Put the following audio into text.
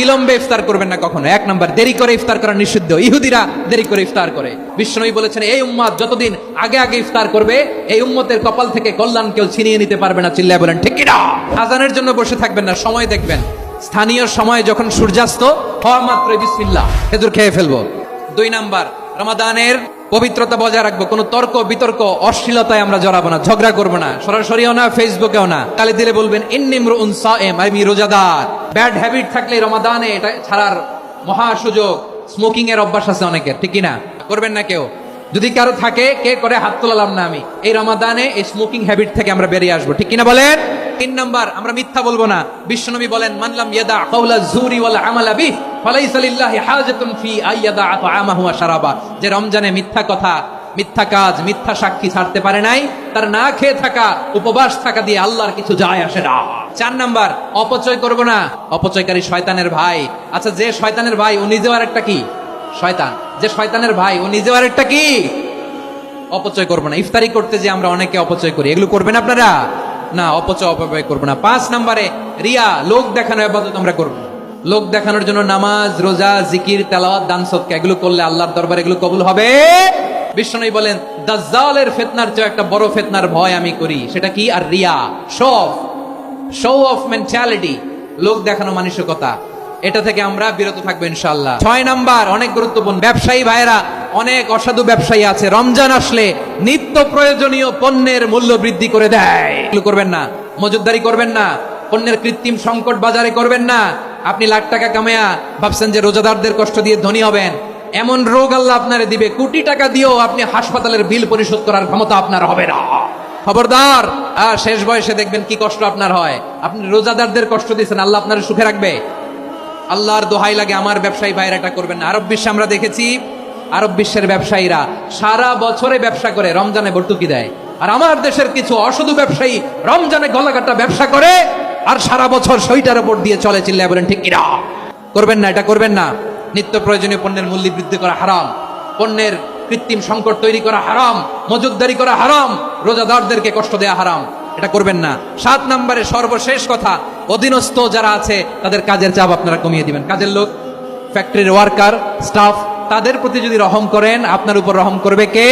বিলম্বে ইফতার করবেন না কখনো। এক নাম্বার, দেরি করে ইফতার করা নিষিদ্ধ। ইহুদিরা দেরি করে ইফতার করে। বিশ্বনবী বলেছেন, এই উম্মত যতদিন আগে আগে ইফতার করবে, এই উম্মতের কপাল থেকে কল্যাণ কেউ ছিনিয়ে নিতে পারবে না। চিল্লায় বলেন ঠিক কিনা? আজানের জন্য বসে থাকবেন না, সময় দেখবেন। স্থানীয় সময় যখন সূর্যাস্ত হওয়া মাত্র বিসমিল্লাহ খেজুর খেয়ে ফেলবো। 2 নাম্বার, রমাদানের পবিত্রতা বজায় রাখবো। কোনো তর্ক বিতর্ক অশ্লীলতায় আমরা জড়াবো না, ঝগড়া করবো না, সরাসরিও না, ফেসবুকেও না। কালে দিলে বলবেন ইন্নিমরুন সায়েম, আমি রোজাদার। ব্যাড হ্যাবিট থাকলে রমাদানে এটা ছাড়ার মহা সুযোগ। স্মোকিং এর অভ্যাস আছে অনেকের, ঠিক কিনা? করবেন না কেউ। যদি কারো থাকে, কে করে হাত তোলালাম না আমি। এই রমাদানে এই স্মোকিং হ্যাবিট থেকে আমরা বেরিয়ে আসবো, ঠিক কিনা বলেন? 3 নাম্বার, আমরা মিথ্যা বলবো না। বিশ্বনবী বলেন, মান লাম ইয়াদা কাওলা যুরি ওয়াল আমালা বিহি ফালাইসা লিল্লাহি হাজাতুন ফি আইয়াদা তাআমাহু ওয়া শারাবা। যে রমজানে মিথ্যা কথা, মিথ্যা কাজ, মিথ্যা সাক্ষী ছাড়তে পারে নাই, তার না খেয়ে থাকা, উপবাস থাকা দিয়ে আল্লাহর কিছু যায় আসে না। 4 নাম্বার, অপচয় করব না। অপচয়কারী শয়তানের ভাই। আচ্ছা, যে শয়তানের ভাই ও নিজেও আরেকটা কি? শয়তান। যে শয়তানের ভাই ও নিজেও আরেকটা কি? অপচয় করবো না। ইফতারি করতে যে আমরা অনেকে অপচয় করি, এগুলো করবেন আপনারা না। অপচয় করবো না। 5 নাম্বারে, রিয়া, লোক দেখানো ইবাদত আমরা করবো। লোক দেখানোর জন্য নামাজ, রোজা, জিকির, তেলাওয়াত, দান সদকা এগুলো করলে আল্লাহর দরবারে এগুলো কবুল হবে। বিশ্বনবী বলেন, দাজ্জালের ফিতনার চেয়ে একটা বড় ফিতনার ভয় আমি করি। সেটা কি? আর রিয়া, শো অফ মেন্টালিটি, লোক দেখানো মানসিকতা। এটা থেকে আমরা বিরত থাকবো ইনশাআল্লাহ। 6 নাম্বার, অনেক গুরুত্বপূর্ণ। ব্যবসায়ী ভাইরা, অনেক অসাধু ব্যবসায়ী আছে, রমজান আসলে নিত্য প্রয়োজনীয় পণ্যের মূল্য বৃদ্ধি করে দেয়। এগুলো করবেন না। মজুদদারি করবেন না। পণ্যের কৃত্রিম সংকট বাজারে করবেন না। আপনি লাখ টাকা কামায়া ভাবছেন যে রোজাদারদের কষ্ট দিয়ে ধনী হবেন। এমন রোগ আল্লাহ আপনারে দিবে, কোটি টাকা দিয়েও আপনি হাসপাতালের বিল পরিশোধ করার ক্ষমতা আপনার হবে না। খবরদার। শেষ বয়সে দেখবেন কি কষ্ট আপনার হয়। আপনি রোজাদারদের কষ্ট দিয়েছেন, আল্লাহ আপনার সুখে রাখবে? আল্লাহর দোহাই লাগে, আমার ব্যবসায়ী ভাইরা এটা করবেন না। আরব বিশ্বে আমরা দেখেছি, আরব বিশ্বের ব্যবসায়ীরা সারা বছরে ব্যবসা করে, রমজানে ভর্তুকি দেয়। আর আমার দেশের কিছু অসাধু ব্যবসায়ী রমজানে গলাকাটা ব্যবসা করে আর সারা বছর সইটার উপর দিয়ে চলে। চিল্লায় বলেন ঠিক কিনা? করবেন না, এটা করবেন না। নিত্য প্রয়োজনীয় পণ্যের মূল্য বৃদ্ধি করা হারাম, পণ্যের কৃত্রিম সংকট তৈরি করা হারাম, মজুদদারি করা হারাম, রোজাদারদেরকে কষ্ট দেয়া হারাম। এটা করবেন না। 7 নম্বরে সর্বশেষ কথা, অধীনস্থ যারা আছে তাদের কাজের চাপ আপনারা কমিয়ে দিবেন। কাজের লোক, ফ্যাক্টরির ওয়ার্কার, স্টাফ, তাদের প্রতি যদি রহম করেন, আপনার উপর রহম করবে কে?